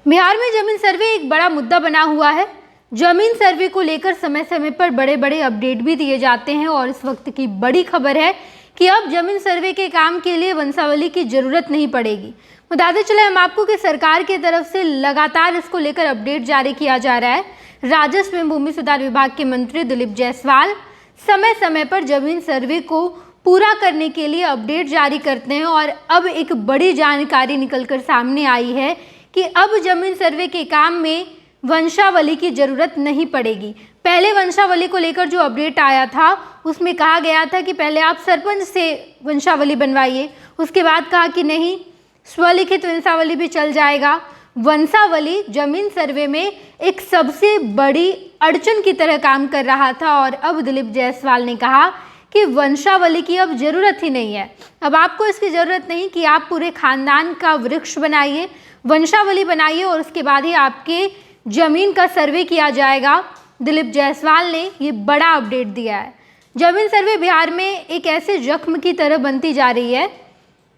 बिहार में जमीन सर्वे एक बड़ा मुद्दा बना हुआ है। जमीन सर्वे को लेकर समय समय पर बड़े बड़े अपडेट भी दिए जाते हैं और इस वक्त की बड़ी खबर है कि अब जमीन सर्वे के काम के लिए वंशावली की जरूरत नहीं पड़ेगी। बताते चले हम आपको कि सरकार की तरफ से लगातार इसको लेकर अपडेट जारी किया जा रहा है। राजस्व एवं भूमि सुधार विभाग के मंत्री दिलीप जायसवाल समय समय पर जमीन सर्वे को पूरा करने के लिए अपडेट जारी करते हैं और अब एक बड़ी जानकारी निकलकर सामने आई है कि अब जमीन सर्वे के काम में वंशावली की जरूरत नहीं पड़ेगी। पहले वंशावली को लेकर जो अपडेट आया था उसमें कहा गया था कि पहले आप सरपंच से वंशावली बनवाइए, उसके बाद कहा कि नहीं, स्वलिखित वंशावली भी चल जाएगा। वंशावली जमीन सर्वे में एक सबसे बड़ी अड़चन की तरह काम कर रहा था और अब दिलीप जायसवाल ने कहा कि वंशावली की अब जरूरत ही नहीं है। अब आपको इसकी जरूरत नहीं कि आप पूरे खानदान का वृक्ष बनाइए, वंशावली बनाइए और उसके बाद ही आपके जमीन का सर्वे किया जाएगा। दिलीप जायसवाल ने ये बड़ा अपडेट दिया है। जमीन सर्वे बिहार में एक ऐसे जख्म की तरह बनती जा रही है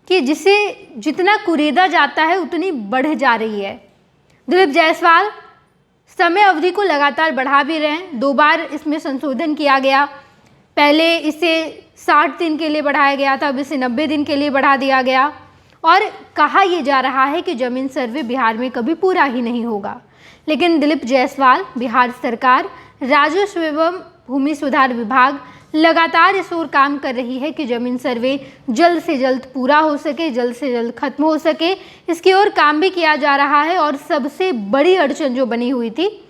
कि जिसे जितना कुरेदा जाता है उतनी बढ़ जा रही है। दिलीप जायसवाल समय अवधि को लगातार बढ़ा भी रहे हैं। 2 बार इसमें संशोधन किया गया। पहले इसे 60 दिन के लिए बढ़ाया गया था, अब इसे 90 दिन के लिए बढ़ा दिया गया और कहा यह जा रहा है कि जमीन सर्वे बिहार में कभी पूरा ही नहीं होगा। लेकिन दिलीप जायसवाल, बिहार सरकार, राजस्व एवं भूमि सुधार विभाग लगातार इस ओर काम कर रही है कि जमीन सर्वे जल्द से जल्द पूरा हो सके, जल्द से जल्द खत्म हो सके। इसकी ओर काम भी किया जा रहा है और सबसे बड़ी अड़चन जो बनी हुई थी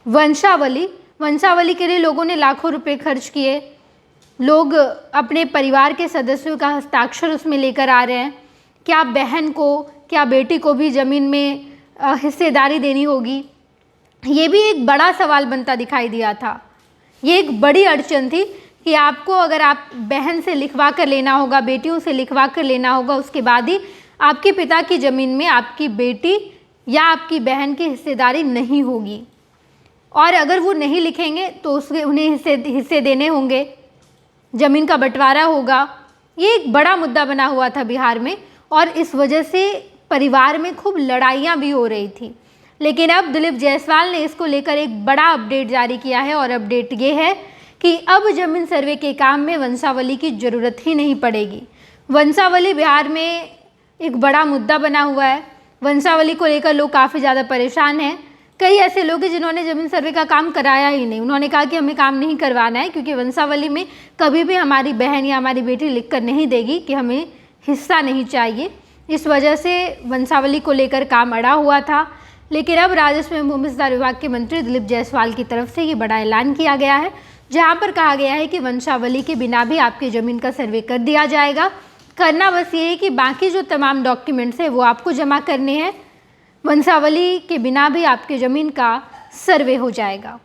वंशावली के लिए लोगों ने लाखों रुपए खर्च किए। लोग अपने परिवार के सदस्यों का हस्ताक्षर उसमें लेकर आ रहे हैं। क्या बहन को, क्या बेटी को भी ज़मीन में हिस्सेदारी देनी होगी? ये भी एक बड़ा सवाल बनता दिखाई दिया था। ये एक बड़ी अड़चन थी कि आपको अगर आप बहन से लिखवा कर लेना होगा, बेटियों से लिखवा कर लेना होगा, उसके बाद ही आपके पिता की ज़मीन में आपकी बेटी या आपकी बहन की हिस्सेदारी नहीं होगी और अगर वो नहीं लिखेंगे तो उसके उन्हें हिस्से देने होंगे, ज़मीन का बंटवारा होगा। ये एक बड़ा मुद्दा बना हुआ था बिहार में और इस वजह से परिवार में खूब लड़ाइयाँ भी हो रही थी। लेकिन अब दिलीप जायसवाल ने इसको लेकर एक बड़ा अपडेट जारी किया है और अपडेट ये है कि अब जमीन सर्वे के काम में वंशावली की ज़रूरत ही नहीं पड़ेगी। वंशावली बिहार में एक बड़ा मुद्दा बना हुआ है। वंशावली को लेकर लोग काफ़ी ज़्यादा परेशान हैं। कई ऐसे लोग हैं जिन्होंने जमीन सर्वे का काम कराया ही नहीं। उन्होंने कहा कि हमें काम नहीं करवाना है क्योंकि वंशावली में कभी भी हमारी बहन या हमारी बेटी लिख कर नहीं देगी कि हमें हिस्सा नहीं चाहिए। इस वजह से वंशावली को लेकर काम अड़ा हुआ था। लेकिन अब राजस्व एवं भूमि सुधार विभाग के मंत्री दिलीप जायसवाल की तरफ से ये बड़ा ऐलान किया गया है, जहां पर कहा गया है कि वंशावली के बिना भी आपकी ज़मीन का सर्वे कर दिया जाएगा। करना बस ये है कि बाकी जो तमाम डॉक्यूमेंट्स हैं वो आपको जमा करने हैं। वंशावली के बिना भी आपकी ज़मीन का सर्वे हो जाएगा।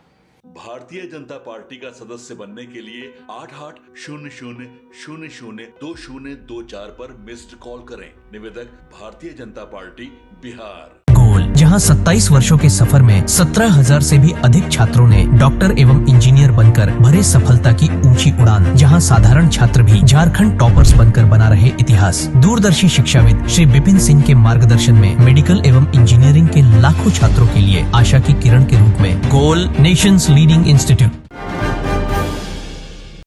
भारतीय जनता पार्टी का सदस्य बनने के लिए 8800002024 पर मिस्ड कॉल करें। निवेदक भारतीय जनता पार्टी बिहार। गोल, जहां 27 वर्षों के सफर में 17,000 से भी अधिक छात्रों ने डॉक्टर एवं इंजीनियर बनकर भरे सफलता की ऊंची उड़ान, जहां साधारण छात्र भी झारखंड टॉपर्स बनकर बना रहे इतिहास। दूरदर्शी शिक्षाविद श्री विपिन सिंह के मार्गदर्शन में मेडिकल एवं इंजीनियरिंग के लाखों छात्रों के लिए आशा की किरण के रूप में गोल, नेशंस लीडिंग इंस्टीट्यूट।